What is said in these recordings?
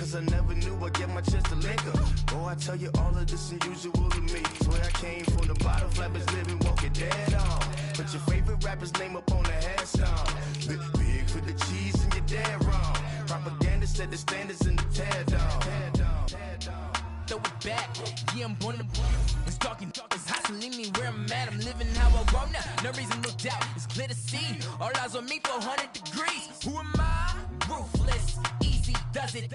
cause I never knew I'd get my chance to link her. Oh, I tell you all of this unusual to me. Swear I came from the bottom, flappers living, walking dead on. Put your favorite rapper's name up on the headstone. Big for the cheese and you're dead wrong. Propaganda set the standards in the tear down. Throw it back, yeah, I'm born to it's talking, it's hustling me where I'm at. I'm living how I want now. No reason, no doubt, it's clear to see. All eyes on me, 400 degrees. Who am I? Ruthless, easy, does it.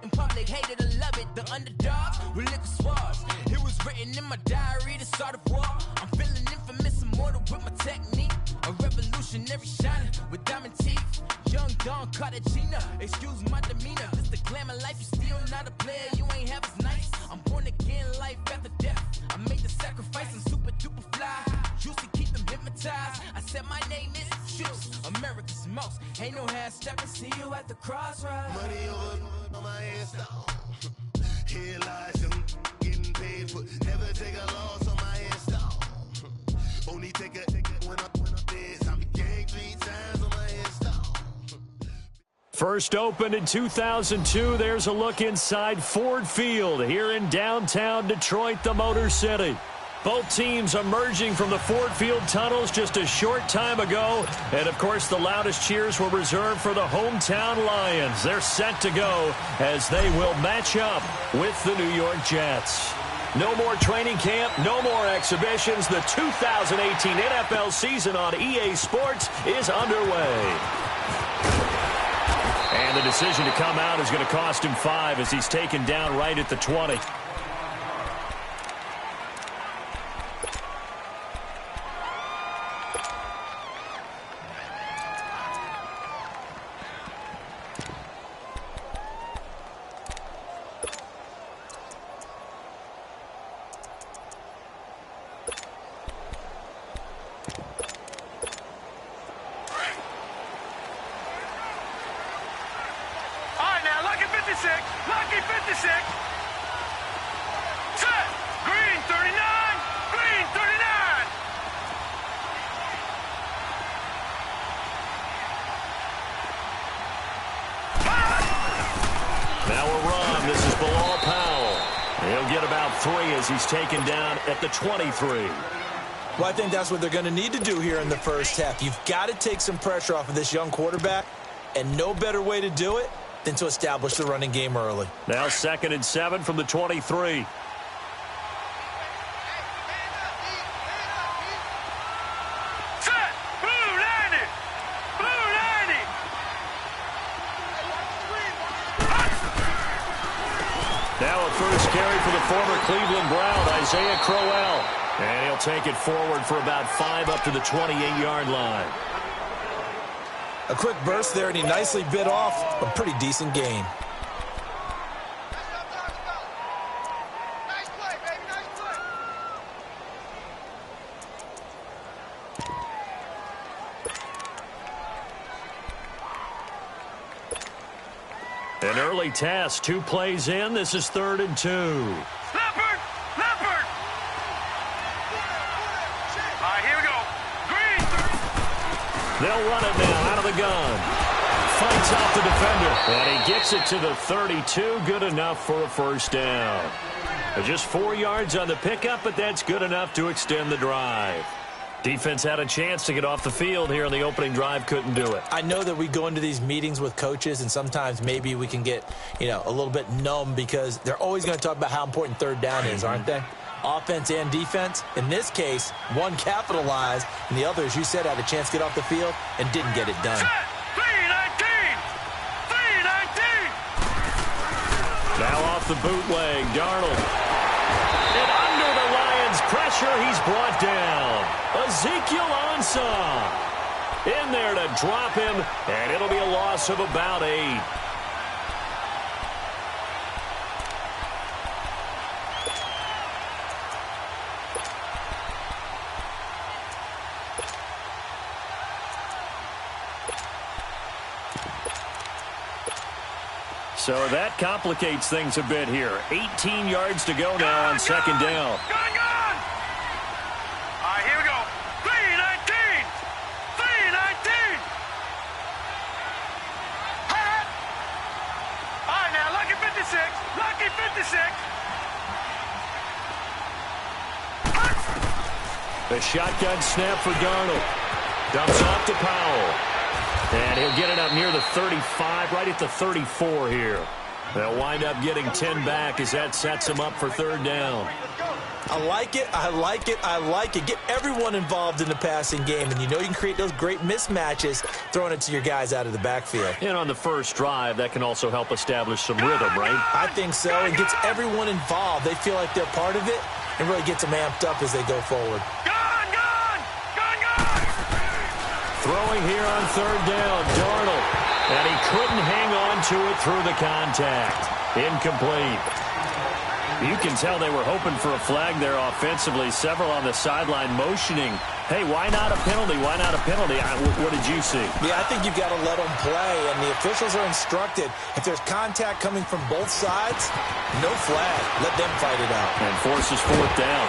In public, hated or love it. The underdogs with liquor swabs. It was written in my diary to start a war. I'm feeling infamous, immortal with my technique. A revolutionary shining with diamond teeth. Young Don Cartagena, excuse my demeanor. This the glamour life, you still not a player, you ain't half as nice. I'm born again, life after death. I made the sacrifice, I'm super duper fly. Used to keep them hypnotized. I said my name is Juice, America's most. Ain't no half stepping, see you at the crossroads. Money over on my headstone. Here lies them getting paid for. Never take a loss on my headstone. Only take a when I'm dead. I'm gang 3 times on my headstone. First opened in 2002, there's a look inside Ford Field here in downtown Detroit, the Motor City. Both teams emerging from the Ford Field tunnels just a short time ago. And, of course, the loudest cheers were reserved for the hometown Lions. They're set to go as they will match up with the New York Jets. No more training camp, no more exhibitions. The 2018 NFL season on EA Sports is underway. And the decision to come out is going to cost him 5 as he's taken down right at the 20. Lucky 56. Set. Green 39. Green 39. Now a run. This is Bilal Powell. He'll get about 3 as he's taken down at the 23. Well, I think that's what they're going to need to do here in the first half. You've got to take some pressure off of this young quarterback, and no better way to do it than to establish the running game early. Now 2nd and 7 from the 23. Set. Blue 90. Blue 90. Now a first carry for the former Cleveland Brown, Isaiah Crowell. And he'll take it forward for about 5 up to the 28-yard line. A quick burst there, and he nicely bit off a pretty decent gain. An early task, 2 plays in. This is 3rd and 2. Leopard! Leopard! All right, here we go. Green! They'll run it now out of the gun. Fights off the defender. And he gets it to the 32. Good enough for a first down. Just 4 yards on the pickup, but that's good enough to extend the drive. Defense had a chance to get off the field here in the opening drive, couldn't do it. I know that we go into these meetings with coaches, and sometimes maybe we can get, a little bit numb because they're always going to talk about how important 3rd down is, aren't they? Offense and defense. In this case, one capitalized, and the other, as you said, had a chance to get off the field and didn't get it done. Set. 319. 319. Now off the bootleg, Darnold. And under the Lions' pressure, he's brought down. Ezekiel Ansah in there to drop him, and it'll be a loss of about 8. So that complicates things a bit here. 18 yards to go now on 2nd down. Gone! All right, here we go. 319. 319. All right, now sick. The shotgun snap for Darnold. Dumps off to Powell. And he'll get it up near the 35, right at the 34 here. They'll wind up getting 10 back as that sets them up for third down. I like it, I like it, I like it. Get everyone involved in the passing game, and you know you can create those great mismatches throwing it to your guys out of the backfield. And on the first drive, that can also help establish some rhythm, right? I think so. It gets everyone involved. They feel like they're part of it and really gets them amped up as they go forward. Throwing here on third down, Darnold. And he couldn't hang on to it through the contact. Incomplete. You can tell they were hoping for a flag there offensively. Several on the sideline motioning. Hey, why not a penalty? Why not a penalty? What did you see? Yeah, I think you've got to let them play, and the officials are instructed. If there's contact coming from both sides, no flag. Let them fight it out. And forces fourth down.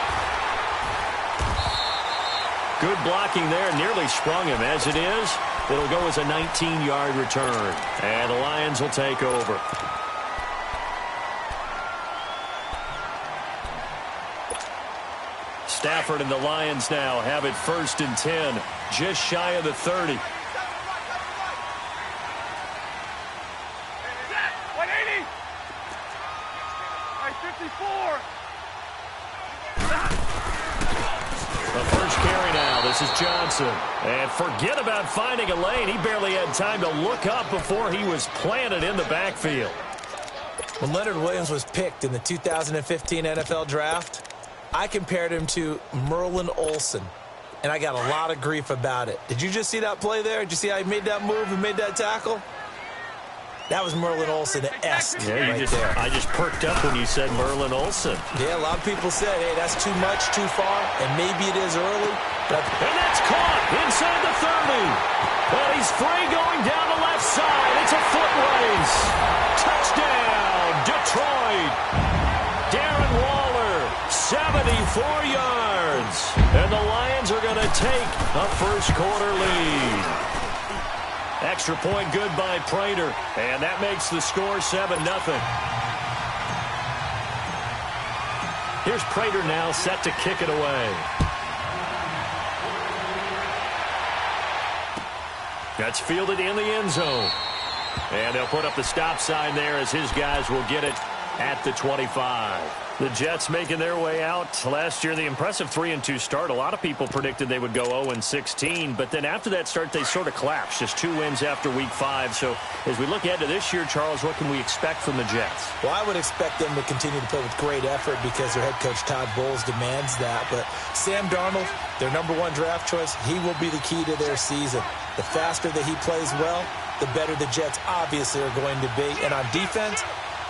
Good blocking there. Nearly sprung him. As it is, it'll go as a 19-yard return. And the Lions will take over. Stafford and the Lions now have it 1st and 10, just shy of the 30. 180. 54. The first carry now. This is Johnson. And forget about finding a lane. He barely had time to look up before he was planted in the backfield. When Leonard Williams was picked in the 2015 NFL Draft, I compared him to Merlin Olsen, and I got a lot of grief about it. Did you just see that play there? Did you see how he made that move and made that tackle? That was Merlin Olsen-esque right there. I just perked up when you said Merlin Olsen. Yeah, a lot of people said, hey, that's too much, too far, and maybe it is early. But and that's caught inside the 30. Well, he's free going down the left side. It's a foot race. Touchdown, Detroit. Darren Waller, 74 yards. And the Lions are going to take a first-quarter lead. Extra point good by Prater. And that makes the score 7-0. Here's Prater now set to kick it away. That's fielded in the end zone. And they'll put up the stop sign there as his guys will get it at the 25. The Jets making their way out. Last year, the impressive 3-2 start. A lot of people predicted they would go 0-16, but then after that start, they sort of collapsed. Just 2 wins after Week 5. So as we look ahead to this year, Charles, what can we expect from the Jets? Well, I would expect them to continue to play with great effort because their head coach, Todd Bowles, demands that. But Sam Darnold, their #1 draft choice, he will be the key to their season. The faster that he plays well, the better the Jets obviously are going to be. And on defense,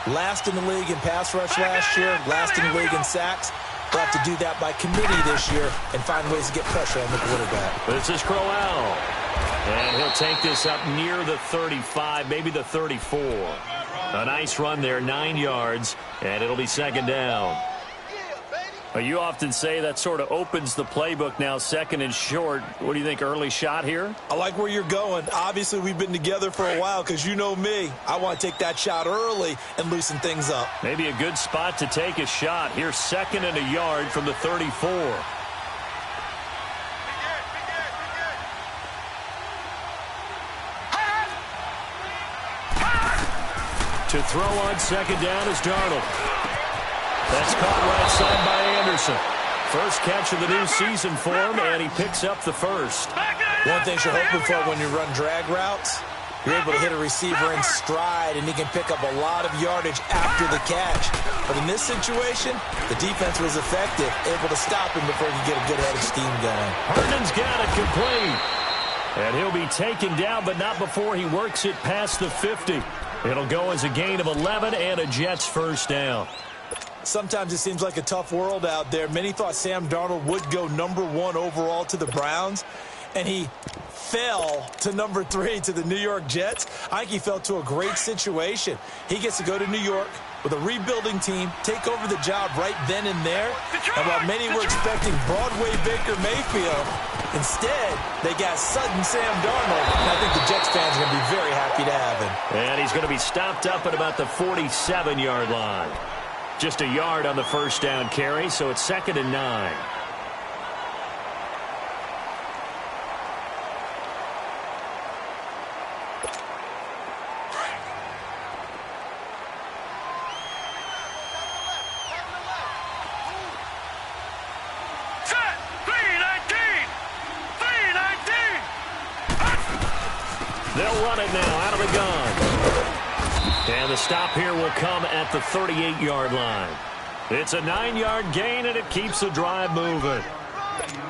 last in the league in pass rush last year, last in the league in sacks. We'll have to do that by committee this year and find ways to get pressure on the quarterback. This is Crowell. And he'll take this up near the 35, maybe the 34. A nice run there, 9 yards, and it'll be second down. You often say that sort of opens the playbook now, 2nd and short. What do you think, early shot here? I like where you're going. Obviously, we've been together for a while because you know me. I want to take that shot early and loosen things up. Maybe a good spot to take a shot. Here's 2nd and a yard from the 34. To throw on 2nd down is Darnold. That's caught right side by Anderson. First catch of the new season for him, and he picks up the first. One thing you're hoping for when you run drag routes, you're able to hit a receiver in stride, and he can pick up a lot of yardage after the catch. But in this situation, the defense was effective, able to stop him before he could get a good head of steam going. Herndon's got it complete. And he'll be taken down, but not before he works it past the 50. It'll go as a gain of 11 and a Jets first down. Sometimes it seems like a tough world out there. Many thought Sam Darnold would go #1 overall to the Browns, and he fell to #3 to the New York Jets. I think he fell to a great situation. He gets to go to New York with a rebuilding team, take over the job right then and there. And while many were expecting Broadway Baker Mayfield, instead, they got sudden Sam Darnold, and I think the Jets fans are going to be very happy to have him. And he's going to be stopped up at about the 47-yard line. Just a yard on the first down carry, so it's 2nd and 9. They'll run it now out of the gun. And the stop here will come at the 38-yard line. It's a 9-yard gain, and it keeps the drive moving.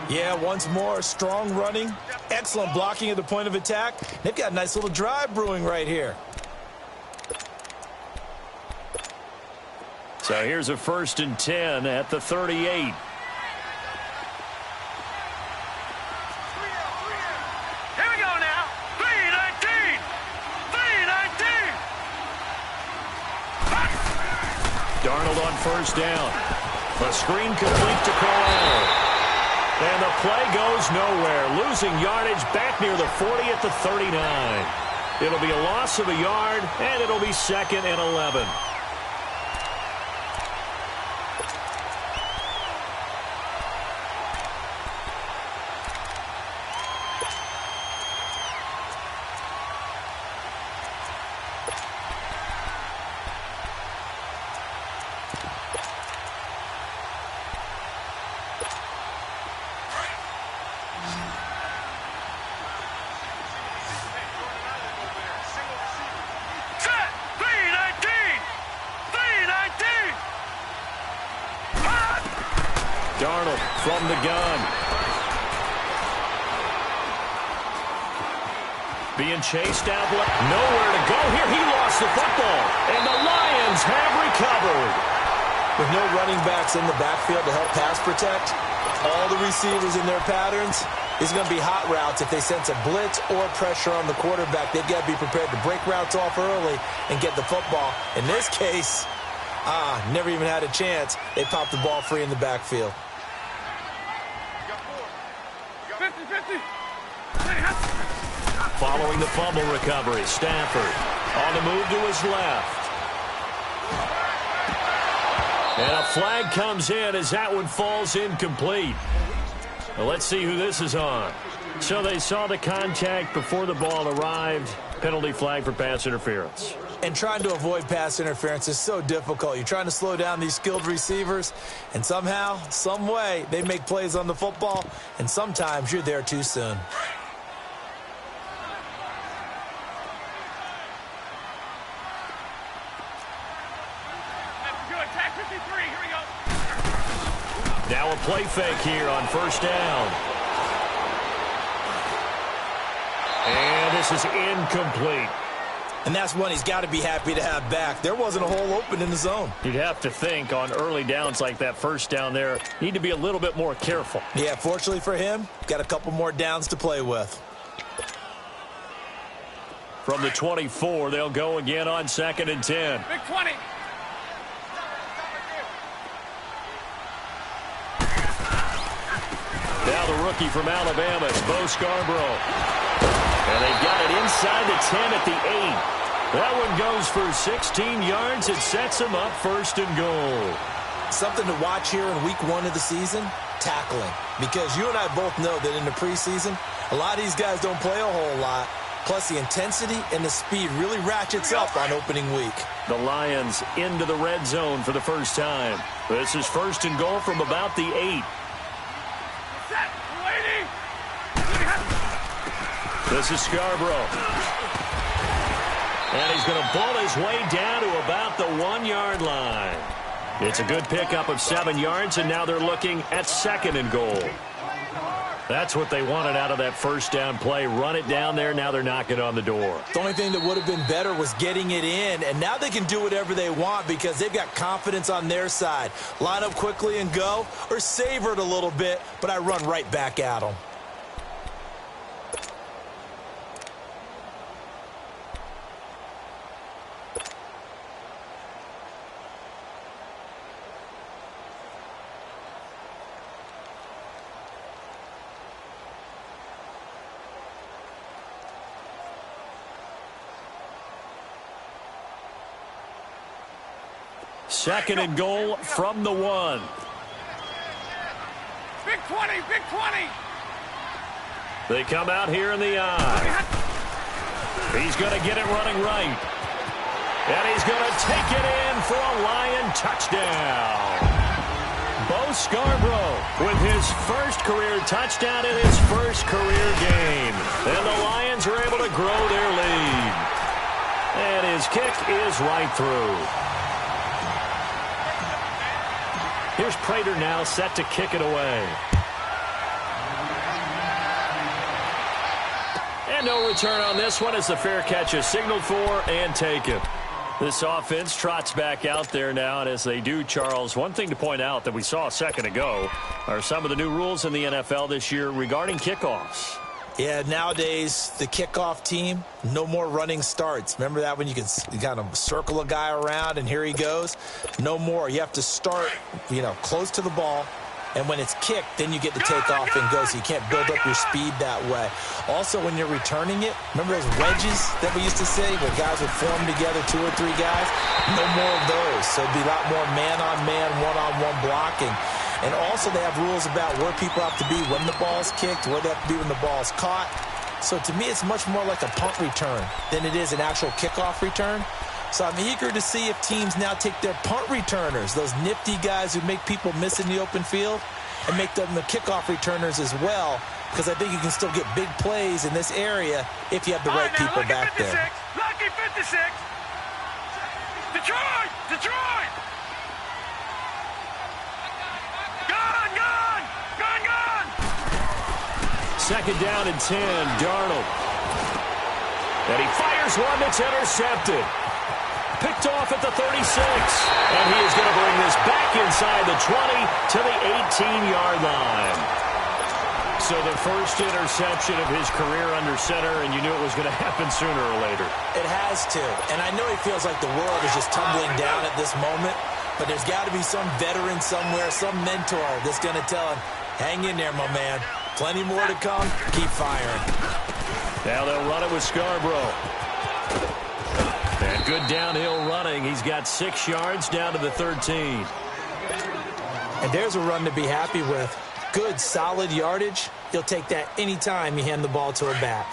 Yeah, once more, strong running, excellent blocking at the point of attack. They've got a nice little drive brewing right here. So here's a 1st and 10 at the 38. Darnold on 1st down. A screen complete to Corral. And the play goes nowhere. Losing yardage back near the 40 at the 39. It'll be a loss of a yard, and it'll be 2nd and 11. Darnold from the gun. Being chased out. Nowhere to go here. He lost the football. And the Lions have recovered. With no running backs in the backfield to help pass protect, all the receivers in their patterns, it's going to be hot routes. If they sense a blitz or pressure on the quarterback, they've got to be prepared to break routes off early and get the football. In this case, never even had a chance. They popped the ball free in the backfield. Following the fumble recovery, Stafford on the move to his left. And a flag comes in as that one falls incomplete. Well, let's see who this is on. So they saw the contact before the ball arrived. Penalty flag for pass interference. And trying to avoid pass interference is so difficult. You're trying to slow down these skilled receivers, and somehow, some way, they make plays on the football, and sometimes you're there too soon. Now a play fake here on 1st down. And this is incomplete. And that's one he's got to be happy to have back. There wasn't a hole open in the zone. You'd have to think on early downs like that 1st down there, need to be a little bit more careful. Yeah, fortunately for him, got a couple more downs to play with. From the 24, they'll go again on 2nd and 10. Big 20. Now the rookie from Alabama, it's Bo Scarborough. And they've got it inside the 10 at the 8. That one goes for 16 yards. It sets them up 1st and goal. Something to watch here in week 1 of the season, tackling. Because you and I both know that in the preseason, a lot of these guys don't play a whole lot. Plus, the intensity and the speed really ratchets up on opening week. The Lions into the red zone for the first time. This is 1st and goal from about the 8. This is Scarborough. And he's going to bull his way down to about the 1-yard line. It's a good pickup of 7 yards, and now they're looking at 2nd and goal. That's what they wanted out of that 1st down play. Run it down there. Now they're knocking on the door. The only thing that would have been better was getting it in, and now they can do whatever they want because they've got confidence on their side. Line up quickly and go, or savor it a little bit, but I run right back at them. Second and goal from the 1. Big 20, big 20. They come out here in the eye. He's going to get it running right. And he's going to take it in for a Lion touchdown. Bo Scarborough with his first career touchdown in his first career game. And the Lions are able to grow their lead. And his kick is right through. Here's Prater now set to kick it away. And no return on this one as the fair catch is signaled for and taken. This offense trots back out there now, and as they do, Charles, one thing to point out that we saw a second ago are some of the new rules in the NFL this year regarding kickoffs. Yeah, nowadays, the kickoff team, no more running starts. Remember that when you kind of circle a guy around and here he goes? No more. You have to start, close to the ball. And when it's kicked, then you get to take off and go, so you can't build up your speed that way. Also, when you're returning it, remember those wedges that we used to say where guys would form together, 2 or 3 guys? No more of those. So it'd be a lot more man-on-man, one-on-one blocking. And also they have rules about where people have to be when the ball's kicked, where they have to be when the ball's caught. So to me, it's much more like a punt return than it is an actual kickoff return. So I'm eager to see if teams now take their punt returners, those nifty guys who make people miss in the open field, and make them the kickoff returners as well, because I think you can still get big plays in this area if you have the right people back there. Lucky 56. Detroit! Detroit! Gone! Second down and 10, Darnold. And he fires one that's intercepted. Picked off at the 36. And he is going to bring this back inside the 20 to the 18-yard line. So the first interception of his career under center, and you knew it was going to happen sooner or later. It has to. And I know he feels like the world is just tumbling down at this moment, but there's got to be some veteran somewhere, some mentor that's going to tell him, hang in there, my man. Plenty more to come. Keep firing. Now they'll run it with Scarborough. And good downhill running. He's got 6 yards down to the 13. And there's a run to be happy with. Good, solid yardage. You'll take that any time you hand the ball to a back.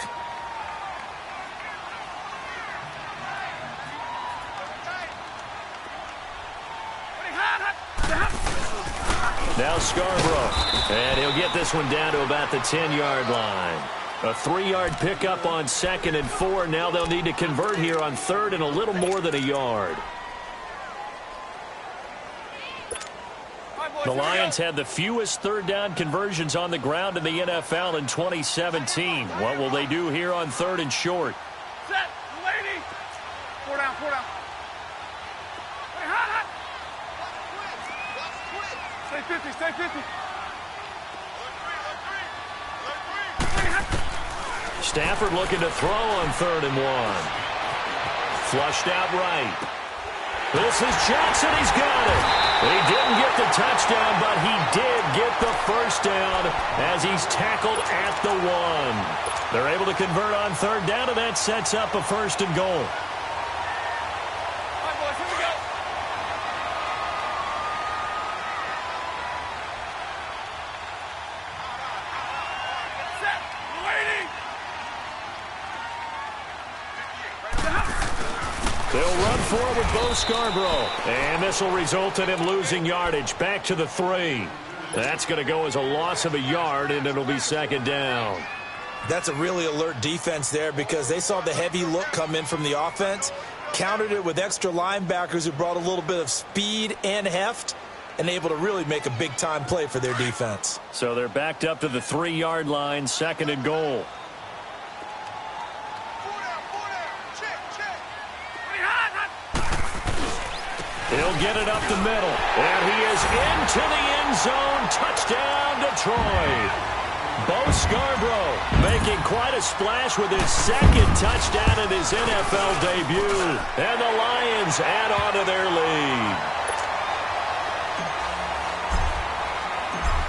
Now Scarborough. And he'll get this one down to about the 10-yard line. A 3-yard pickup on 2nd and 4. Now they'll need to convert here on 3rd and a little more than a yard. The Lions had the fewest 3rd down conversions on the ground in the NFL in 2017. What will they do here on 3rd and short? Set, lady. 4 down. Hey, hot. Stay 50. Stafford looking to throw on 3rd and 1. Flushed out right. This is Johnson. He's got it. He didn't get the touchdown, but he did get the first down as he's tackled at the 1. They're able to convert on 3rd down, and that sets up a 1st and goal. They'll run forward with Bo Scarborough. And this will result in him losing yardage back to the 3. That's going to go as a loss of a yard, and it'll be 2nd down. That's a really alert defense there because they saw the heavy look come in from the offense, countered it with extra linebackers who brought a little bit of speed and heft, and able to really make a big-time play for their defense. So they're backed up to the 3-yard line, 2nd and goal. He'll get it up the middle, and he is into the end zone. Touchdown, Detroit. Bo Scarborough making quite a splash with his 2nd touchdown in his NFL debut. And the Lions add on to their lead.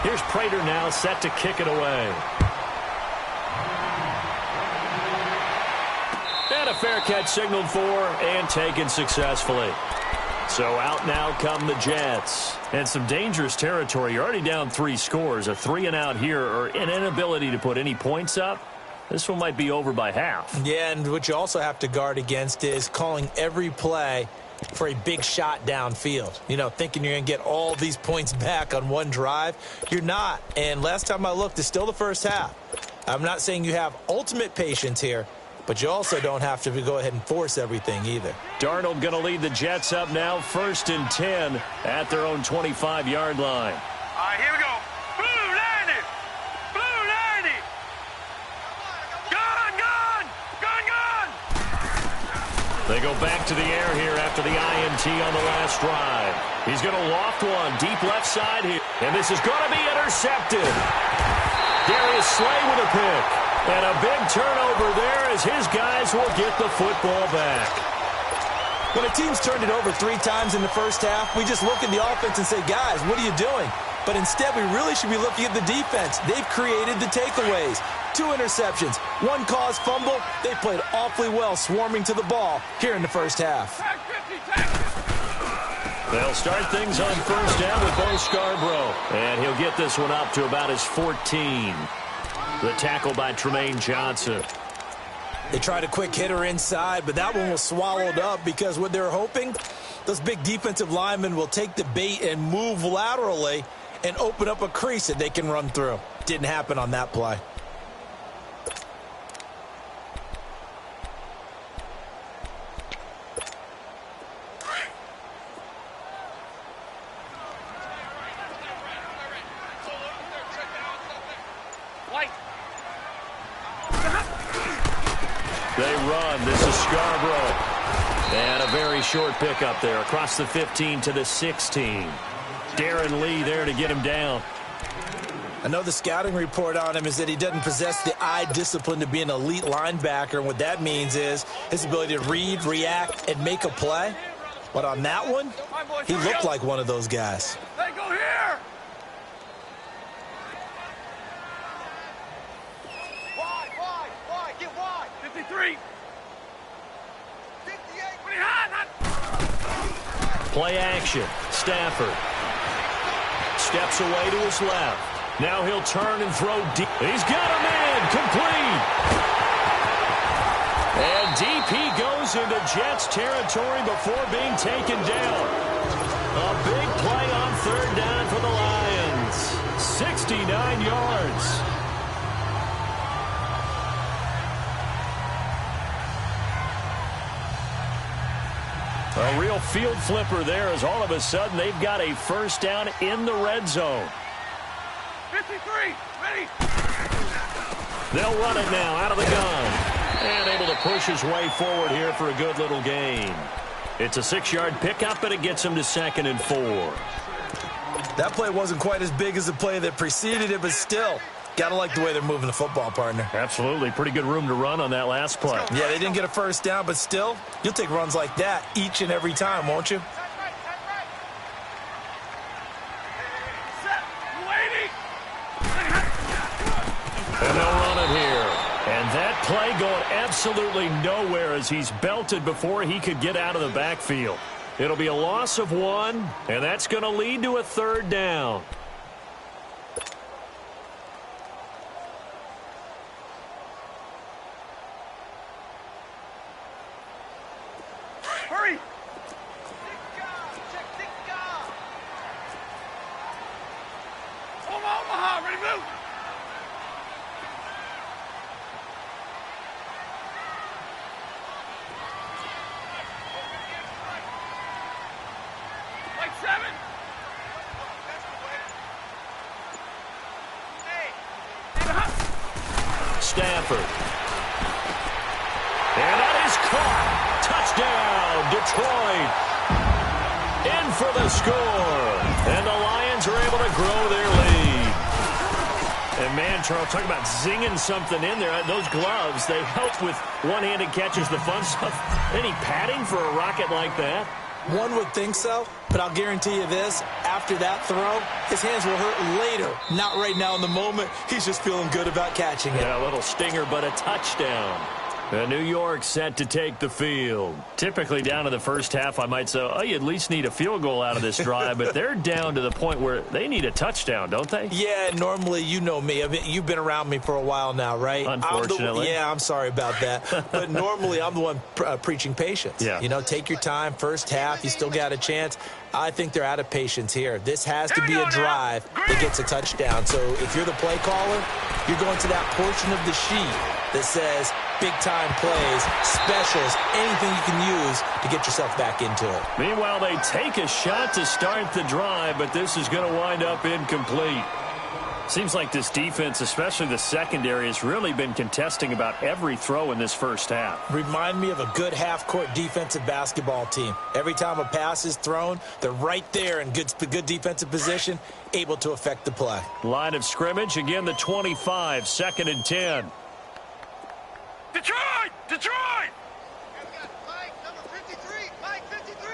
Here's Prater now set to kick it away. And a fair catch signaled for and taken successfully. So out now come the Jets. And some dangerous territory. You're already down 3 scores. A 3-and-out here, or an inability to put any points up. This one might be over by half. Yeah, and what you also have to guard against is calling every play for a big shot downfield. You know, thinking you're going to get all these points back on one drive. You're not. And last time I looked, it's still the first half. I'm not saying you have ultimate patience here, but you also don't have to go ahead and force everything either. Darnold going to lead the Jets up now, 1st and 10 at their own 25-yard line. All right, here we go. Blue 90. Blue 90. Gun, gun, gun, gun. They go back to the air here after the INT on the last drive. He's going to loft one deep left side here. And this is going to be intercepted. Darius Slay with a pick. And a big turnover there as his guys will get the football back. When a team's turned it over 3 times in the first half, we just look at the offense and say, guys, what are you doing? But instead, we really should be looking at the defense. They've created the takeaways. 2 interceptions, 1 caused fumble. They played awfully well swarming to the ball here in the first half. They'll start things on first down with Bo Scarborough. And he'll get this one up to about his 14. The tackle by Tremaine Johnson. They tried a quick hitter inside, but that one was swallowed up because what they're hoping, those big defensive linemen will take the bait and move laterally and open up a crease that they can run through. Didn't happen on that play. They run. This is Scarborough. And a very short pickup there across the 15 to the 16. Darren Lee there to get him down. I know the scouting report on him is that he doesn't possess the eye discipline to be an elite linebacker. And what that means is his ability to read, react, and make a play. But on that one, he looked like one of those guys. They go here. Wide, get wide. 53. 58. Pretty hot. Play action. Stafford steps away to his left. Now he'll turn and throw deep. He's got him in. Complete. And deep he goes into Jets territory before being taken down. A big play on 3rd down for the Lions. 69 yards. A real field flipper there as all of a sudden they've got a first down in the red zone. 53, ready. They'll run it now out of the gun. And able to push his way forward here for a good little gain. It's a 6-yard pickup, but it gets him to 2nd and 4. That play wasn't quite as big as the play that preceded it, but still, got to like the way they're moving the football, partner. Absolutely. Pretty good room to run on that last play. Yeah, they didn't get a first down, but still, you'll take runs like that each and every time, won't you? And they'll run it here. And that play going absolutely nowhere as he's belted before he could get out of the backfield. It'll be a loss of 1, and that's going to lead to a 3rd down. Hurry. Omaha, ready, move. Like 7. Stafford. And that is caught. Touchdown, Detroit. In for the score. And the Lions are able to grow their lead. And man, Charles, talk about zinging something in there. Those gloves, they help with one-handed catches, the fun stuff. Any padding for a rocket like that? One would think so, but I'll guarantee you this. After that throw, his hands will hurt later. Not right now in the moment. He's just feeling good about catching it. Yeah, a little stinger, but a touchdown. New York set to take the field. Typically down to the first half, I might say, oh, you at least need a field goal out of this drive, but they're down to the point where they need a touchdown, don't they? Yeah, normally, you know me. You've been around me for a while now, right? Unfortunately. I'm sorry about that. But normally, I'm the one preaching patience. Yeah. You know, take your time. First half, you still got a chance. I think they're out of patience here. This has to be a drive that gets a touchdown. So if you're the play caller, you're going to that portion of the sheet that says big-time plays, specials, anything you can use to get yourself back into it. Meanwhile, they take a shot to start the drive, but this is going to wind up incomplete. Seems like this defense, especially the secondary, has really been contesting about every throw in this first half. Remind me of a good half-court defensive basketball team. Every time a pass is thrown, they're right there in good defensive position, able to affect the play. Line of scrimmage, again the 25, 2nd and 10. Detroit! Detroit! Mike, number 53, Mike 53.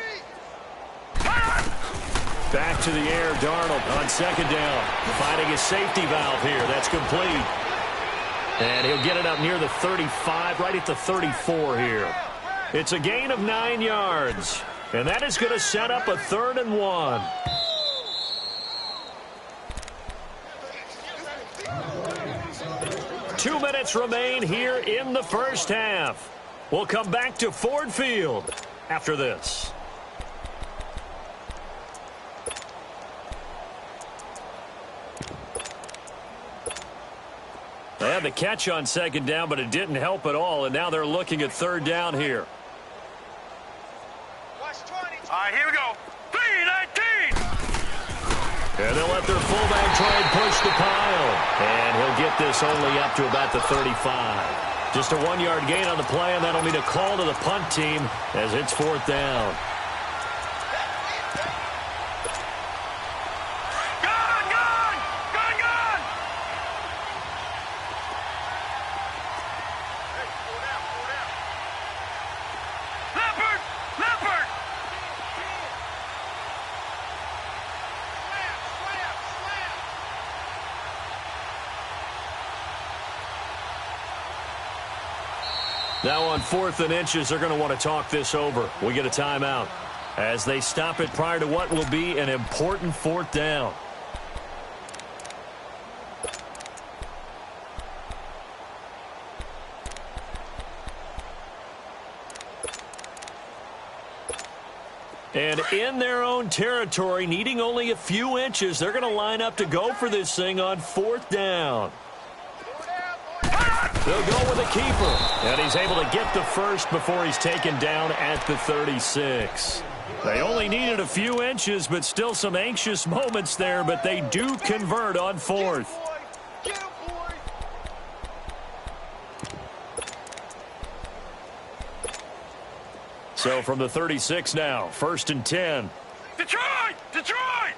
Back to the air, Darnold on 2nd down. Finding his safety valve here. That's complete. And he'll get it up near the 35, right at the 34 here. It's a gain of 9 yards. And that is going to set up a 3rd and 1. Two minutes remain here in the first half. We'll come back to Ford Field after this. They had the catch on 2nd down, but it didn't help at all, and now they're looking at 3rd down here. Watch 20. All right, here we go. 3-19. And they'll let their fullback try and push the pile. And he'll get this only up to about the 35. Just a 1-yard gain on the play, and that'll mean a call to the punt team as it's 4th down. Now on 4th and inches, they're going to want to talk this over. We get a timeout as they stop it prior to what will be an important 4th down. And in their own territory, needing only a few inches, they're going to line up to go for this thing on 4th down. They'll go with a keeper, and he's able to get the first before he's taken down at the 36. They only needed a few inches, but still some anxious moments there, but they do convert on 4th. Get him, boy. So from the 36 now, 1st and 10. Detroit! Detroit!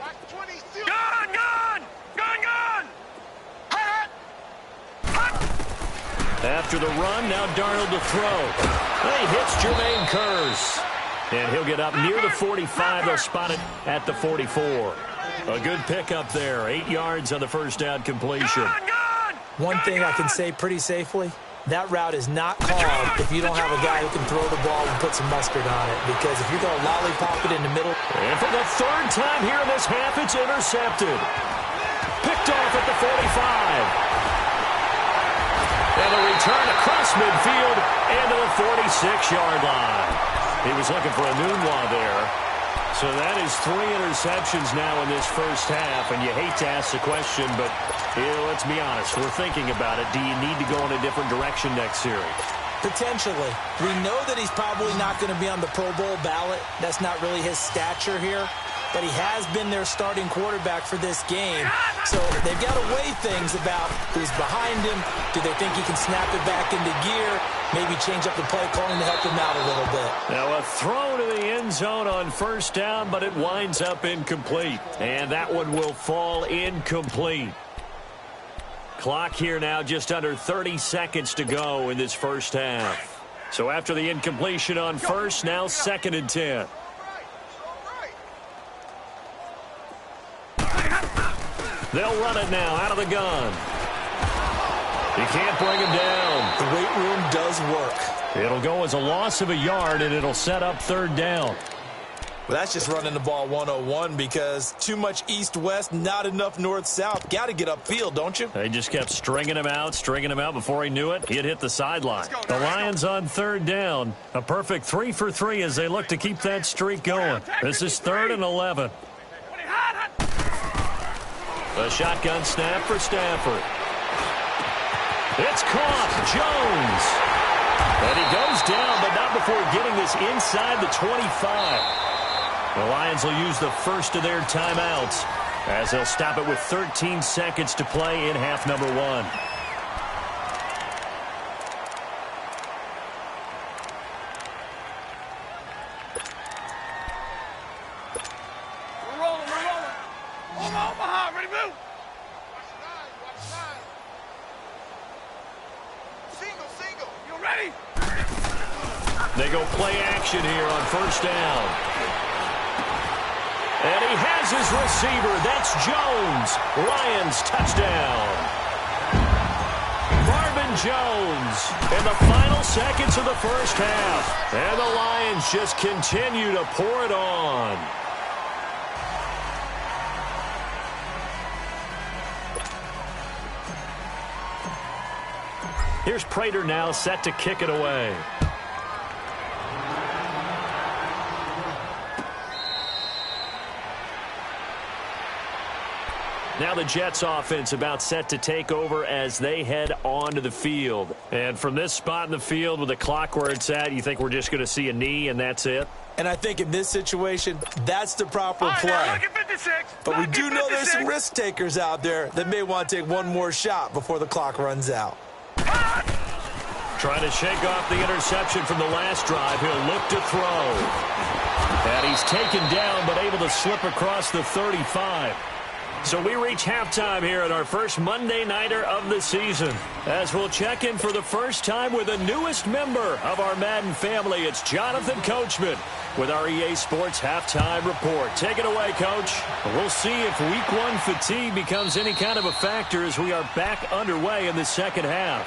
Watch 20 still. Gun! Gun! Gun! Gun! After the run, now Darnold to throw. And he hits Jermaine Kearse. And he'll get up near the 45. They'll spot it at the 44. A good pickup there. 8 yards on the first down completion. Gun! Gun! One thing I can say pretty safely, that route is not called if you don't have a guy who can throw the ball and put some mustard on it. Because if you're going to lollipop it in the middle. And for the 3rd time here in this half, it's intercepted. Picked off at the 45. And a return across midfield and to the 46-yard line. He was looking for a Nunwa there. So that is 3 interceptions now in this first half. And you hate to ask the question, but let's be honest. We're thinking about it. Do you need to go in a different direction next series? Potentially. We know that he's probably not going to be on the Pro Bowl ballot. That's not really his stature here. But he has been their starting quarterback for this game. So they've got to weigh things about who's behind him. Do they think he can snap it back into gear? Maybe change up the play calling to help him out a little bit. Now a throw to the end zone on 1st down, but it winds up incomplete. And that one will fall incomplete. Clock here now just under 30 seconds to go in this first half. So after the incompletion on 1st, now 2nd and 10. They'll run it now out of the gun. You can't bring him down. The weight room does work. It'll go as a loss of a yard, and it'll set up third down. Well, that's just running the ball 101 because too much east-west, not enough north-south. Got to get upfield, don't you? They just kept stringing him out. Before he knew it, he'd hit the sideline. The Lions on third down. A perfect 3 for 3 as they look to keep that streak going. This is 3rd and 11. The shotgun snap for Stafford. It's caught. Jones. And he goes down, but not before getting this inside the 25. The Lions will use the first of their timeouts as they'll stop it with 13 seconds to play in half number 1. We're rolling. Omaha, ready to move. Watch nine. Single. You ready? They go play action here on first down. And he has his receiver. That's Jones. Lions touchdown. Marvin Jones in the final seconds of the first half. And the Lions just continue to pour it on. Here's Prater now set to kick it away. Now the Jets offense about set to take over as they head onto the field. And from this spot in the field with the clock where it's at, you think we're just going to see a knee and that's it? And I think in this situation, that's the proper play. But we do know there's some risk takers out there that may want to take one more shot before the clock runs out. Trying to shake off the interception from the last drive. He'll look to throw. And he's taken down but able to slip across the 35. So we reach halftime here at our first Monday Nighter of the season. As we'll check in for the first time with the newest member of our Madden family, it's Jonathan Coachman with our EA Sports Halftime Report. Take it away, Coach. We'll see if Week 1 fatigue becomes any kind of a factor as we are back underway in the second half.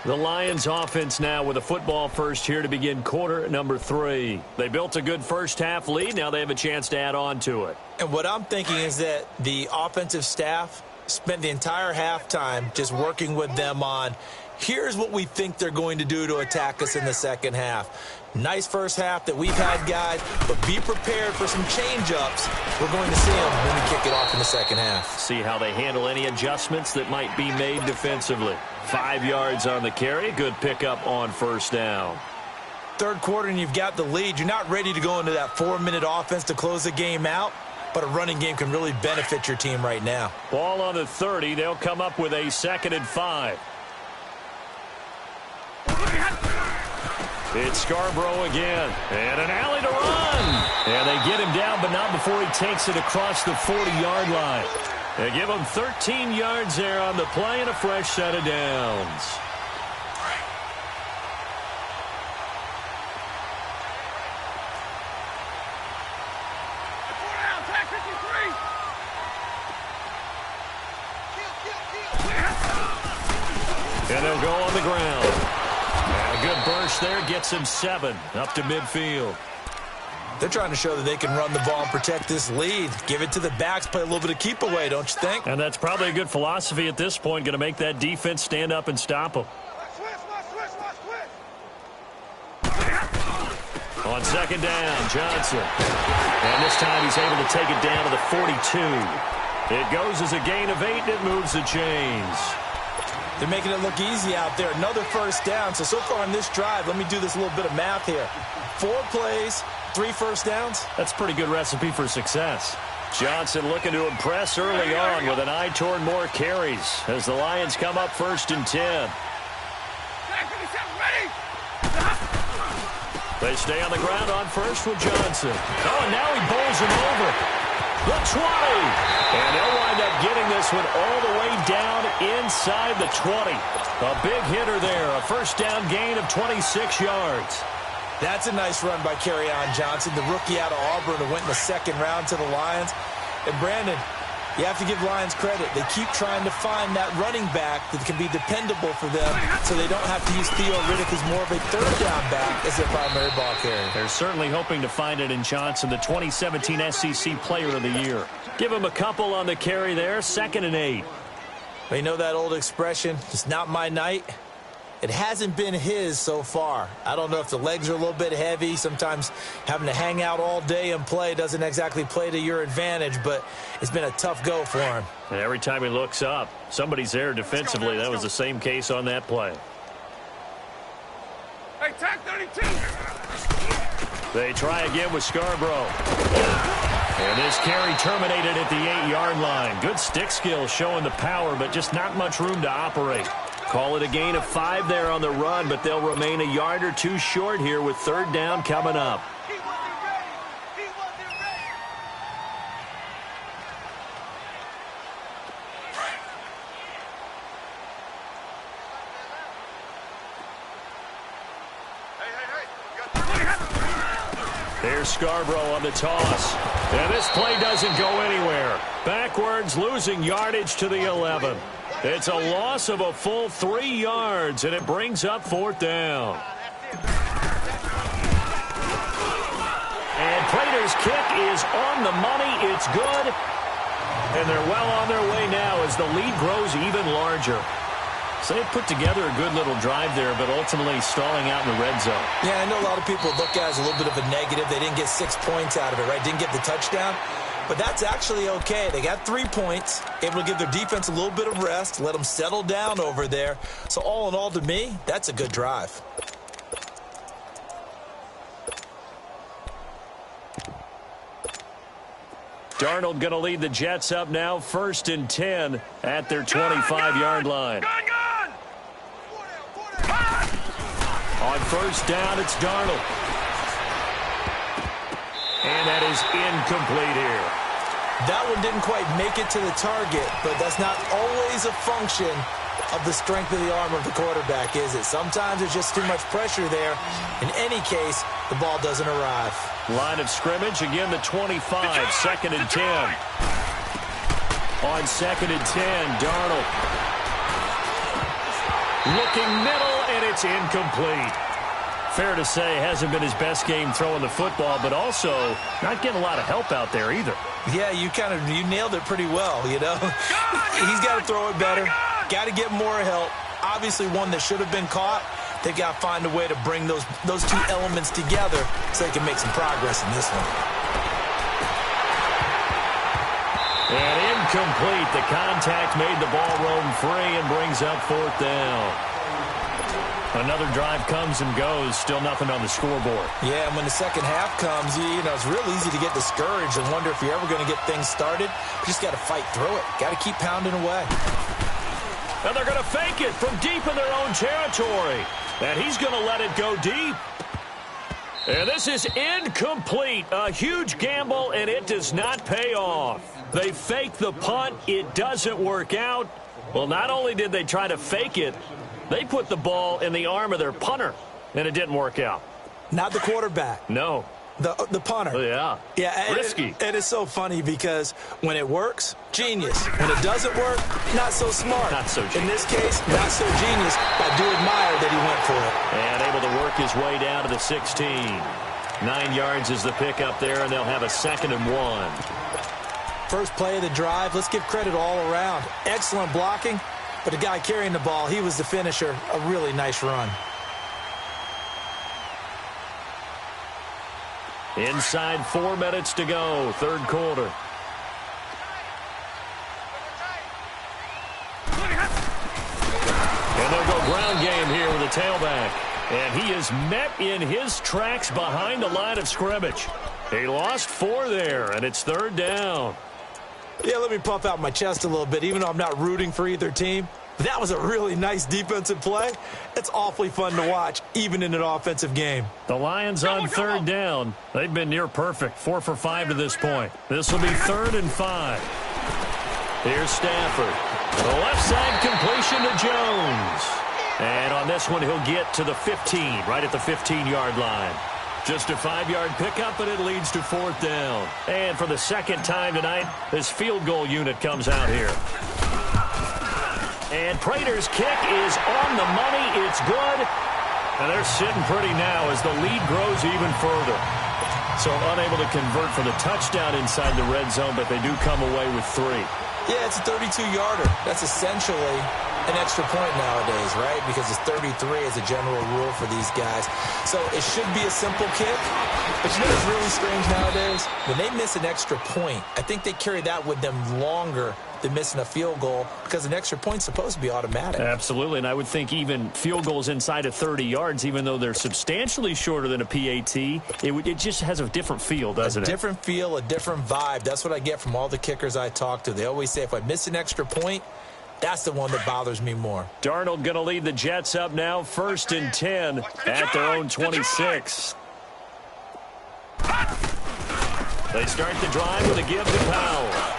The Lions offense now with a football first here to begin quarter number 3. They built a good first half lead. Now they have a chance to add on to it. And what I'm thinking is that the offensive staff spent the entire halftime just working with them on, here's what we think they're going to do to attack us in the second half. Nice first half that we've had, guys, but be prepared for some change-ups. We're going to see them when we kick it off in the second half. See how they handle any adjustments that might be made defensively. 5 yards on the carry. Good pickup on first down. Third quarter and you've got the lead. You're not ready to go into that 4-minute offense to close the game out, but a running game can really benefit your team right now. Ball on the 30. They'll come up with a 2nd and 5. It's Scarborough again. And an alley to run. And they get him down, but not before he takes it across the 40-yard line. They give him 13 yards there on the play and a fresh set of downs. And they'll go on the ground. And a good burst there gets him 7 up to midfield. They're trying to show that they can run the ball and protect this lead. Give it to the backs, play a little bit of keep away, don't you think? And that's probably a good philosophy at this point, going to make that defense stand up and stop them. On 2nd down, Johnson. And this time he's able to take it down to the 42. It goes as a gain of 8, and it moves the chains. They're making it look easy out there. Another first down. So far in this drive, let me do this little bit of math here. 4 plays, 3 first downs. That's a pretty good recipe for success. Johnson looking to impress early on with an eye toward more carries as the Lions come up 1st and 10. They stay on the ground on first with Johnson. Oh, and now he bowls him over. The 20. And they'll wind up getting this one all the way down inside the 20. A big hitter there. A first down gain of 26 yards. That's a nice run by Kerryon Johnson, the rookie out of Auburn who went in the 2nd round to the Lions. And Brandon, You have to give Lions credit. They keep trying to find that running back that can be dependable for them so they don't have to use Theo Riddick as more of a third down back as their primary ball carrier. They're certainly hoping to find it in Johnson, the 2017 SEC Player of the Year. Give him a couple on the carry there, 2nd and 8. Well, you know that old expression, it's not my night. It hasn't been his so far. I don't know if the legs are a little bit heavy. Sometimes having to hang out all day and play doesn't exactly play to your advantage, but it's been a tough go for him. And every time he looks up, somebody's there defensively. That was the same case on that play. Hey, tag 32. They try again with Scarborough. And this carry terminated at the 8-yard line. Good stick skill showing the power, but just not much room to operate. Call it a gain of 5 there on the run, but they'll remain a yard or two short here with 3rd down coming up. He wasn't ready. He wasn't ready. Hey. There's Scarborough on the toss. And this play doesn't go anywhere. Backwards, losing yardage to the 11. It's a loss of a full 3 yards, and it brings up 4th down. And Prater's kick is on the money. It's good. And they're well on their way now as the lead grows even larger. So they put together a good little drive there, but ultimately stalling out in the red zone. Yeah, I know a lot of people look at it as a little bit of a negative. They didn't get 6 points out of it, right? Didn't get the touchdown. But that's actually okay. They got 3 points, able to give their defense a little bit of rest, let them settle down over there. So all in all, to me, that's a good drive. Darnold going to lead the Jets up now, 1st and 10 at their 25-yard line. On 1st down, it's Darnold. And that is incomplete here. That one didn't quite make it to the target, but that's not always a function of the strength of the arm of the quarterback, is it? Sometimes there's just too much pressure there. In any case, the ball doesn't arrive. Line of scrimmage, again the 25, 2nd and 10. On 2nd and 10, Darnold. Looking middle, and it's incomplete. Fair to say, hasn't been his best game throwing the football, but also not getting a lot of help out there either. Yeah, you nailed it pretty well, you know. He's got to throw it better. Got to get more help. Obviously one that should have been caught. They've got to find a way to bring those 2 elements together so they can make some progress in this one. And incomplete. The contact made the ball roam free and brings up 4th down. Another drive comes and goes. Still nothing on the scoreboard. Yeah, and when the second half comes, you know, it's real easy to get discouraged and wonder if you're ever going to get things started. You just got to fight through it. Got to keep pounding away. And they're going to fake it from deep in their own territory. And he's going to let it go deep. And this is incomplete. A huge gamble, and it does not pay off. They fake the punt. It doesn't work out. Well, not only did they try to fake it, they put the ball in the arm of their punter, and it didn't work out. Not the quarterback. No. The punter. Yeah. Yeah. Risky. It is so funny because when it works, genius. When it doesn't work, not so smart. Not so genius. In this case, not so genius. I do admire that he went for it. And able to work his way down to the 16. 9 yards is the pickup there, and they'll have a 2nd and 1. First play of the drive. Let's give credit all around. Excellent blocking. But the guy carrying the ball, he was the finisher. A really nice run. Inside 4 minutes to go, 3rd quarter. And they'll go ground game here with a tailback. And he is met in his tracks behind the line of scrimmage. He lost 4 there, and it's 3rd down. Yeah, let me puff out my chest a little bit, even though I'm not rooting for either team. That was a really nice defensive play. It's awfully fun to watch, even in an offensive game. The Lions on 3rd down. They've been near perfect, 4 for 5 to this point. This will be 3rd and 5. Here's Stafford. The left side completion to Jones. And on this one, he'll get to the 15, right at the 15-yard line. Just a 5-yard pickup, and it leads to 4th down. And for the second time tonight, this field goal unit comes out here. And Prater's kick is on the money. It's good. And they're sitting pretty now as the lead grows even further. So unable to convert for the touchdown inside the red zone, but they do come away with 3. Yeah, it's a 32-yarder. That's essentially an extra point nowadays, right? Because it's 33 as a general rule for these guys. So it should be a simple kick. But you know what's really strange nowadays? When they miss an extra point, I think they carry that with them longer than missing a field goal because an extra point's supposed to be automatic. Absolutely, and I would think even field goals inside of 30 yards, even though they're substantially shorter than a PAT, it just has a different feel, doesn't it? A different feel, a different vibe. That's what I get from all the kickers I talk to. They always say if I miss an extra point, that's the one that bothers me more. Darnold going to lead the Jets up now, 1st and 10 at their own 26. They start the drive with a give to Powell.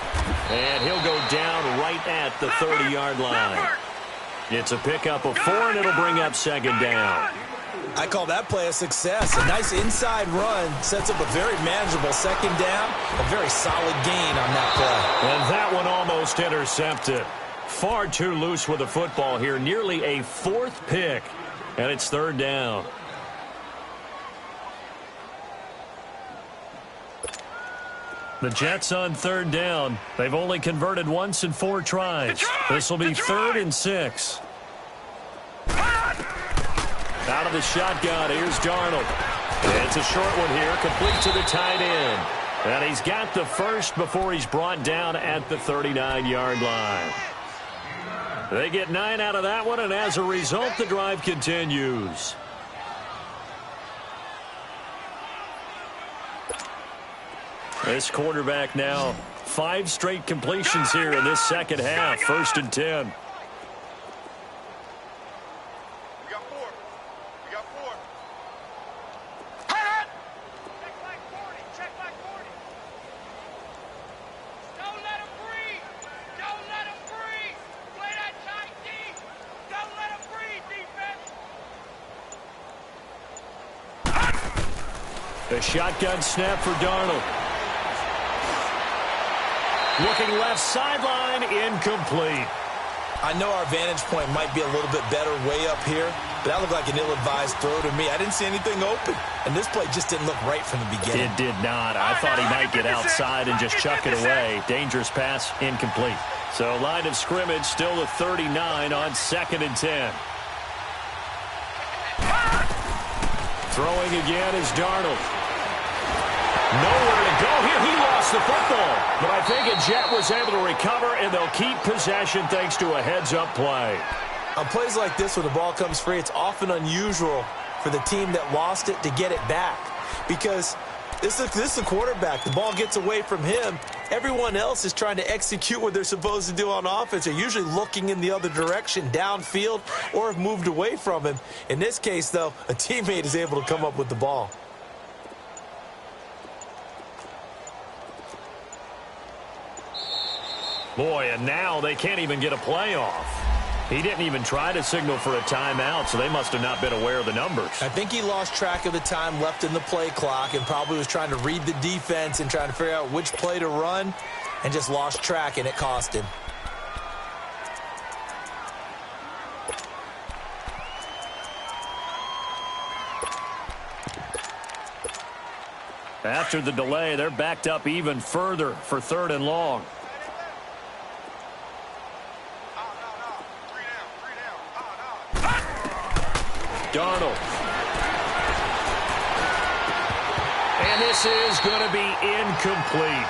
And he'll go down right at the 30-yard line. It's a pickup of 4, and it'll bring up 2nd down. I call that play a success. A nice inside run sets up a very manageable 2nd down. A very solid gain on that play. And that one almost intercepted. Far too loose with the football here. Nearly a 4th pick. And it's 3rd down. The Jets on 3rd down. They've only converted once in 4 tries. This will be 3rd and 6. Out of the shotgun, here's Darnold. It's a short one here, complete to the tight end. And he's got the first before he's brought down at the 39-yard line. They get 9 out of that one, and as a result, the drive continues. This quarterback now 5 straight completions here in this second half. 1st and 10. We got 4. We got 4. Check like 40. Check like 40. Don't let him breathe. Don't let him breathe. Play that tight D. Don't let him breathe, defense. The shotgun snap for Darnold. Looking left sideline, incomplete. I know our vantage point might be a little bit better way up here, but that looked like an ill-advised throw to me. I didn't see anything open, and this play just didn't look right from the beginning. It did not. I thought he might get outside and just chuck it away. Dangerous pass, incomplete. So line of scrimmage still the 39 on 2nd and 10. Throwing again is Darnold. Nowhere to go here. He lost the football. But I think a Jet was able to recover, and they'll keep possession thanks to a heads-up play. On plays like this where the ball comes free, it's often unusual for the team that lost it to get it back. Because this is the quarterback. The ball gets away from him. Everyone else is trying to execute what they're supposed to do on offense. They're usually looking in the other direction, downfield, or have moved away from him. In this case, though, a teammate is able to come up with the ball. Boy, and now they can't even get a playoff. He didn't even try to signal for a timeout, so they must have not been aware of the numbers. I think he lost track of the time left in the play clock and probably was trying to read the defense and trying to figure out which play to run and just lost track, and it cost him. After the delay, they're backed up even further for 3rd and long. Darnold. And this is going to be incomplete.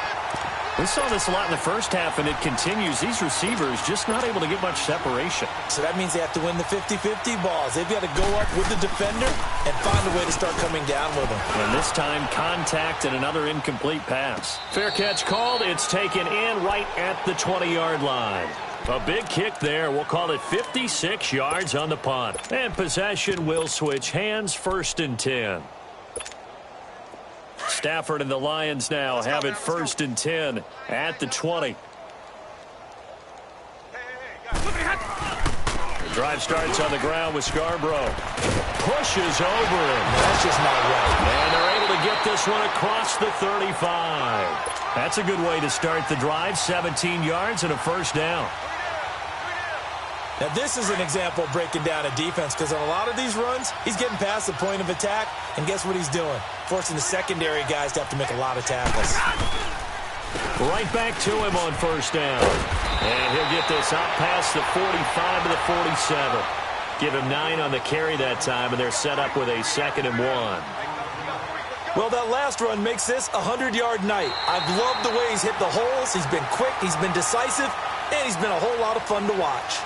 We saw this a lot in the first half, and it continues. These receivers just not able to get much separation. So that means they have to win the 50-50 balls. They've got to go up with the defender and find a way to start coming down with them. And this time, contact and another incomplete pass. Fair catch called. It's taken in right at the 20-yard line. A big kick there. We'll call it 56 yards on the punt. And possession will switch hands. 1st and 10. Stafford and the Lions now have it 1st and 10 at the 20. Drive starts on the ground with Scarborough. Pushes over him. That's just not right. And they're able to get this one across the 35. That's a good way to start the drive. 17 yards and a first down. Now, this is an example of breaking down a defense, because on a lot of these runs, he's getting past the point of attack, and guess what he's doing? Forcing the secondary guys to have to make a lot of tackles. Right back to him on first down. And he'll get this up past the 45 to the 47. Give him 9 on the carry that time, and they're set up with a 2nd and 1. Well, that last run makes this a 100-yard night. I've loved the way he's hit the holes. He's been quick, he's been decisive, and he's been a whole lot of fun to watch.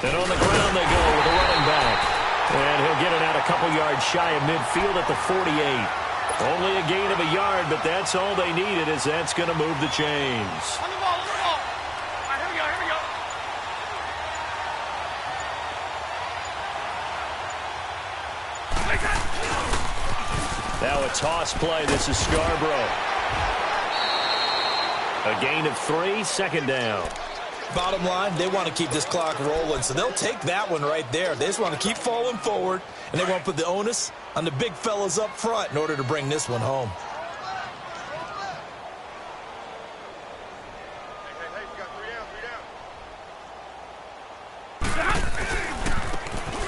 And on the ground they go with a running back. And he'll get it out a couple yards shy of midfield at the 48. Only a gain of a yard, but that's all they needed, as that's going to move the chains. On the ball, on the ball. All right, here we go, here we go. Now a toss play. This is Scarborough. A gain of 3, 2nd down. Bottom line, they want to keep this clock rolling, so they'll take that one right there. They just want to keep falling forward, and they want to put the onus on the big fellas up front in order to bring this one home. Hey, you got 3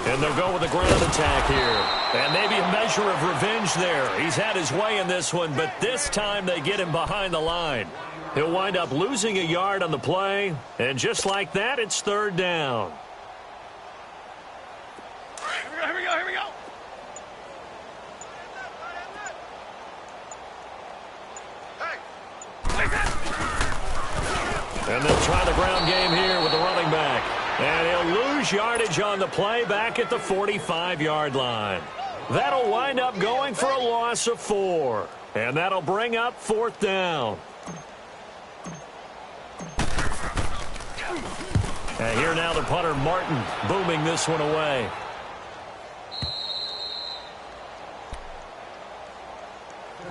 down. And they'll go with a ground attack here. And maybe a measure of revenge there. He's had his way in this one, but this time they get him behind the line. He'll wind up losing a yard on the play, and just like that, it's 3rd down. Here we go, here we go. And they'll try the ground game here with the running back. And he'll lose yardage on the play back at the 45-yard line. That'll wind up going for a loss of 4. And that'll bring up 4th down. And here now the punter, Martin, booming this one away.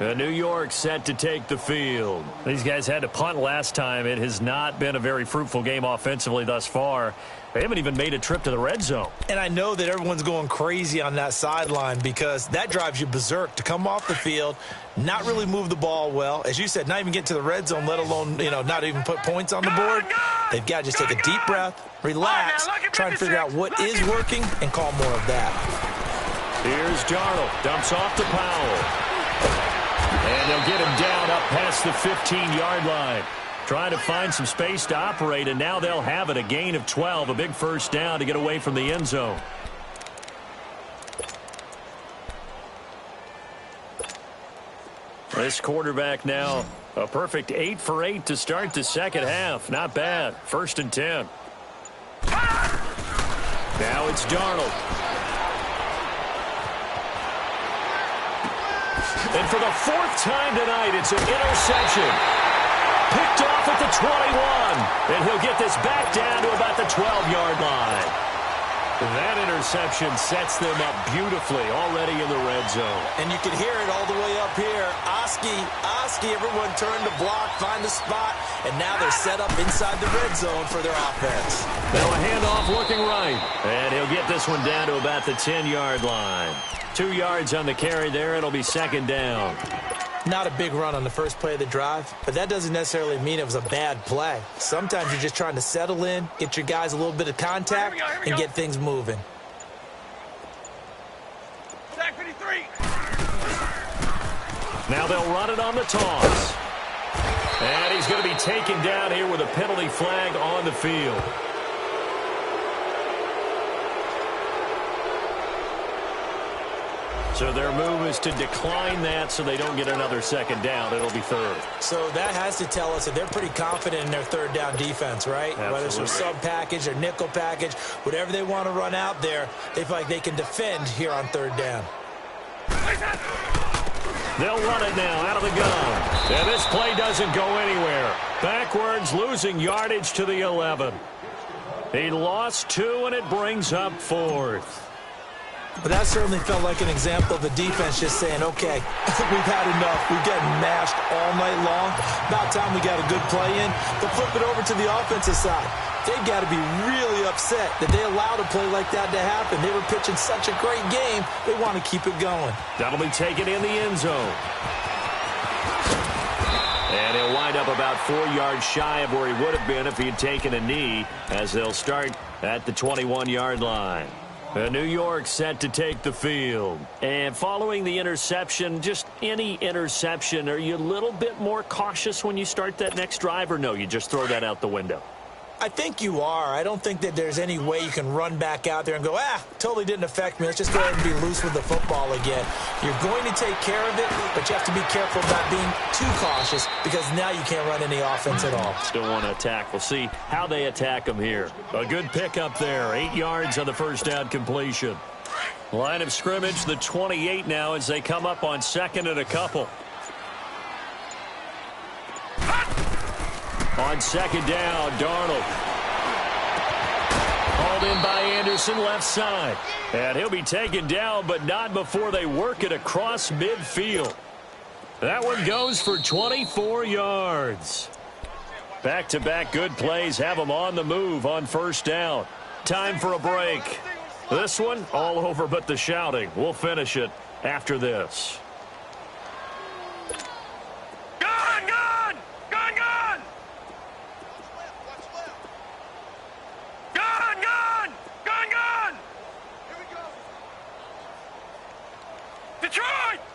New York set to take the field. These guys had to punt last time. It has not been a very fruitful game offensively thus far. They haven't even made a trip to the red zone. And I know that everyone's going crazy on that sideline, because that drives you berserk to come off the field, not really move the ball well. As you said, not even get to the red zone, let alone, not even put points on the board. They've got to just take a deep breath, relax, try and figure out what is working, and call more of that. Here's Darnold. Dumps off to Powell. And they'll get him down up past the 15-yard line. Trying to find some space to operate, and now they'll have it. A gain of 12, a big first down to get away from the end zone. This quarterback now, a perfect 8 for 8 to start the second half. Not bad. 1st and 10. Now it's Darnold. And for the 4th time tonight, it's an interception. Picked off at the 21. And he'll get this back down to about the 12-yard line. That interception sets them up beautifully already in the red zone. And you can hear it all the way up here. Oski, everyone turned to block, find a spot, and now they're set up inside the red zone for their offense. Now a handoff looking right. And he'll get this one down to about the 10-yard line. 2 yards on the carry there. It'll be 2nd down. Not a big run on the first play of the drive, but that doesn't necessarily mean it was a bad play. Sometimes you're just trying to settle in, get your guys a little bit of contact, and get things moving. Sack 53. Now they'll run it on the toss. And he's going to be taken down here with a penalty flag on the field. So their move is to decline that so they don't get another 2nd down. It'll be 3rd. So that has to tell us that they're pretty confident in their 3rd down defense, right? Absolutely. Whether it's their sub package or nickel package, whatever they want to run out there, they feel like they can defend here on 3rd down. They'll run it now out of the gun. And this play doesn't go anywhere. Backwards, losing yardage to the 11. He lost 2, and it brings up 4th. But that certainly felt like an example of the defense just saying, okay, we've had enough. We've gotten mashed all night long. About time we got a good play in. They'll flip it over to the offensive side. They've got to be really upset that they allowed a play like that to happen. They were pitching such a great game, they want to keep it going. That'll be taken in the end zone. And he'll wind up about 4 yards shy of where he would have been if he had taken a knee, as they'll start at the 21-yard line. New York set to take the field. And following the interception, just any interception, are you a little bit more cautious when you start that next drive, or no, you just throw that out the window? I think you are. I don't think that there's any way you can run back out there and go, totally didn't affect me. Let's just go ahead and be loose with the football again. You're going to take care of it, but you have to be careful about being too cautious because now you can't run any offense at all. Still want to attack. We'll see how they attack them here. A good pickup there. 8 yards on the first down completion. Line of scrimmage, the 28 now as they come up on 2nd and a couple. On 2nd down, Darnold. Hauled in by Anderson, left side. And he'll be taken down, but not before they work it across midfield. That one goes for 24 yards. Back-to-back good plays have them on the move on first down. Time for a break. This one, all over but the shouting. We'll finish it after this.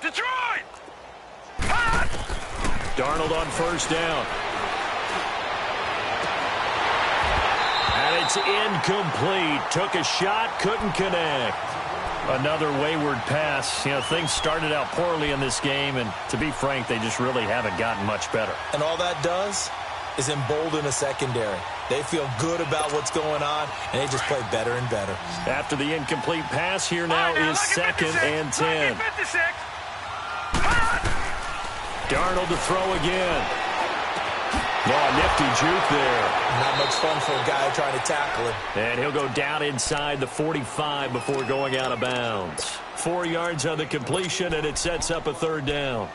Detroit! Darnold on first down. And it's incomplete. Took a shot, couldn't connect. Another wayward pass. You know, things started out poorly in this game, and to be frank, they just really haven't gotten much better. And all that does is embolden a secondary. They feel good about what's going on, and they just play better and better. After the incomplete pass, here now is 2nd and 10. Darnold to throw again. Oh, nifty juke there. Not much fun for a guy trying to tackle him. And he'll go down inside the 45 before going out of bounds. 4 yards on the completion, and it sets up a 3rd down.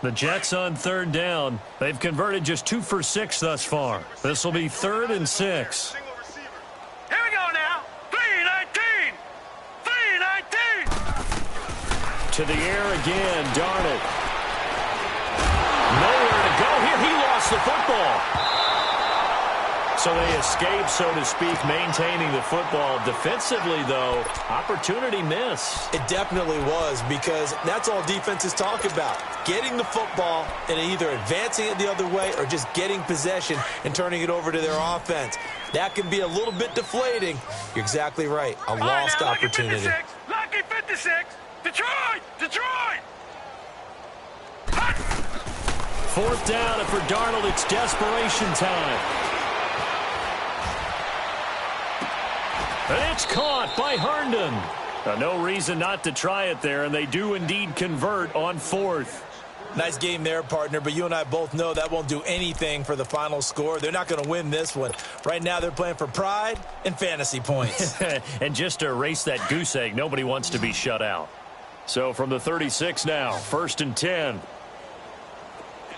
The Jets on 3rd down. They've converted just 2 for 6 thus far. This will be 3rd and 6. Here we go now. 3-19. 3-19. To the air again, Darnold. Nowhere to go here. He lost the football. So they escape, so to speak, maintaining the football. Defensively, though, opportunity miss. It definitely was, because that's all defenses talk about. Getting the football and either advancing it the other way or just getting possession and turning it over to their offense. That can be a little bit deflating. You're exactly right. A lost opportunity. Lucky 56. Detroit! Detroit! 4th down, and for Darnold, it's desperation time. And it's caught by Herndon. No reason not to try it there, and they do indeed convert on 4th. Nice game there, partner, but you and I both know that won't do anything for the final score. They're not going to win this one. Right now they're playing for pride and fantasy points. And just to erase that goose egg, nobody wants to be shut out. So from the 36 now, 1st and 10.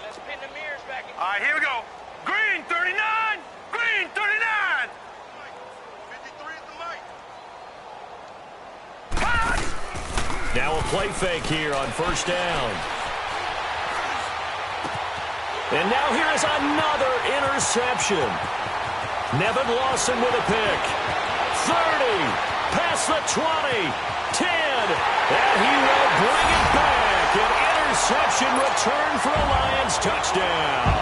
Let's pin the mirrors back. All right, here we go. Green 39. Green 39. 53 is the mic. Now a play fake here on 1st down. And now here is another interception. Nevin Lawson with a pick. 30, past the 20, 10, and he will bring it back. An interception return for a Lions touchdown.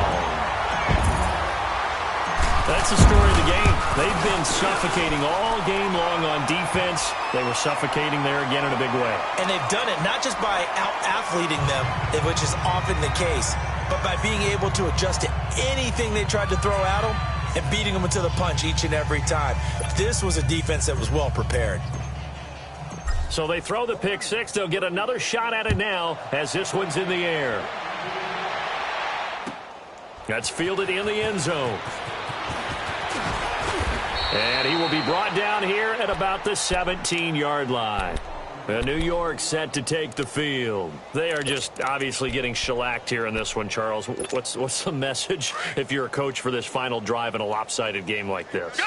That's the story of the game. They've been suffocating all game long on defense. They were suffocating there again in a big way. And they've done it not just by out-athleting them, which is often the case, but by being able to adjust to anything they tried to throw at them and beating them into the punch each and every time. This was a defense that was well prepared. So they throw the pick six. They'll get another shot at it now as this one's in the air. That's fielded in the end zone. And he will be brought down here at about the 17-yard line. New York set to take the field. They are just obviously getting shellacked here in this one, Charles. What's the message if you're a coach for this final drive in a lopsided game like this?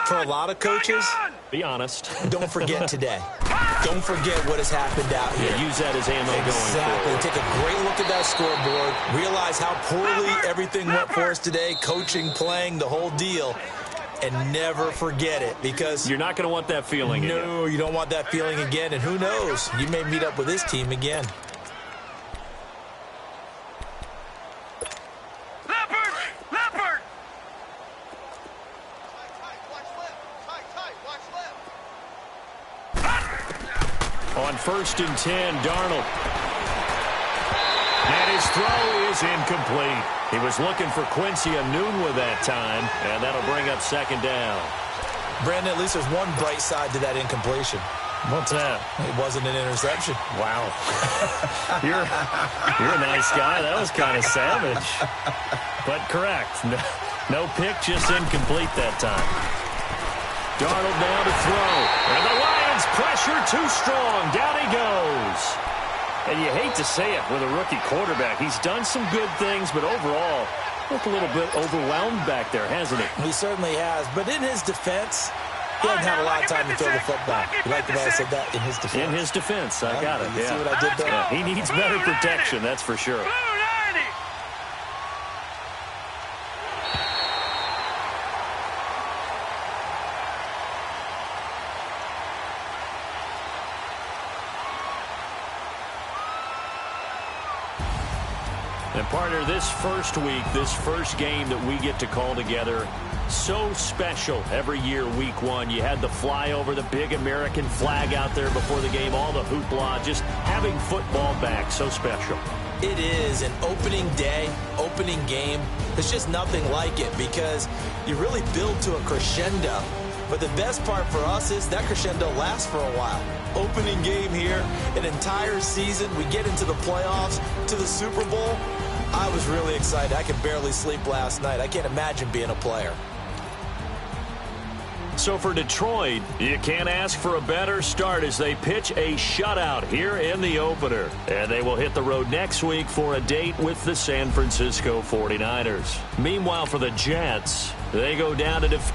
For a lot of coaches, be honest. Don't forget today. Don't forget what has happened out here. Yeah, use that as ammo going forward. Take a great look at that scoreboard. Realize how poorly everything went for us today. Coaching, playing, the whole deal. And never forget it, because you're not going to want that feeling again. No, you don't want that feeling again. And who knows? You may meet up with this team again. Leopard! On 1st and 10, Darnold. And his throw is incomplete. He was looking for Quincy Enunwa that time, and that'll bring up 2nd down. Brandon, at least there's one bright side to that incompletion. What's that? It wasn't an interception. Wow. You're a nice guy. That was kind of savage. But correct. No pick, just incomplete that time. Darnold now to throw. And the Lions pressure too strong. Down he goes. And you hate to say it with a rookie quarterback. He's done some good things, but overall, looked a little bit overwhelmed back there, hasn't he? He certainly has. But in his defense, he hasn't had a lot of time to throw the football. You like the way I said that? In his defense. In his defense. I got it. You see what I did there? Yeah, he needs better protection, that's for sure. And partner, this first week, this first game that we get to call together, so special every year, week one. You had the flyover, the big American flag out there before the game, all the hoopla, just having football back, so special. It is an opening day, opening game. There's just nothing like it because you really build to a crescendo. But the best part for us is that crescendo lasts for a while. Opening game here, an entire season. We get into the playoffs, to the Super Bowl. I was really excited. I could barely sleep last night. I can't imagine being a player. So for Detroit, you can't ask for a better start as they pitch a shutout here in the opener. And they will hit the road next week for a date with the San Francisco 49ers. Meanwhile, for the Jets, they go down to defeat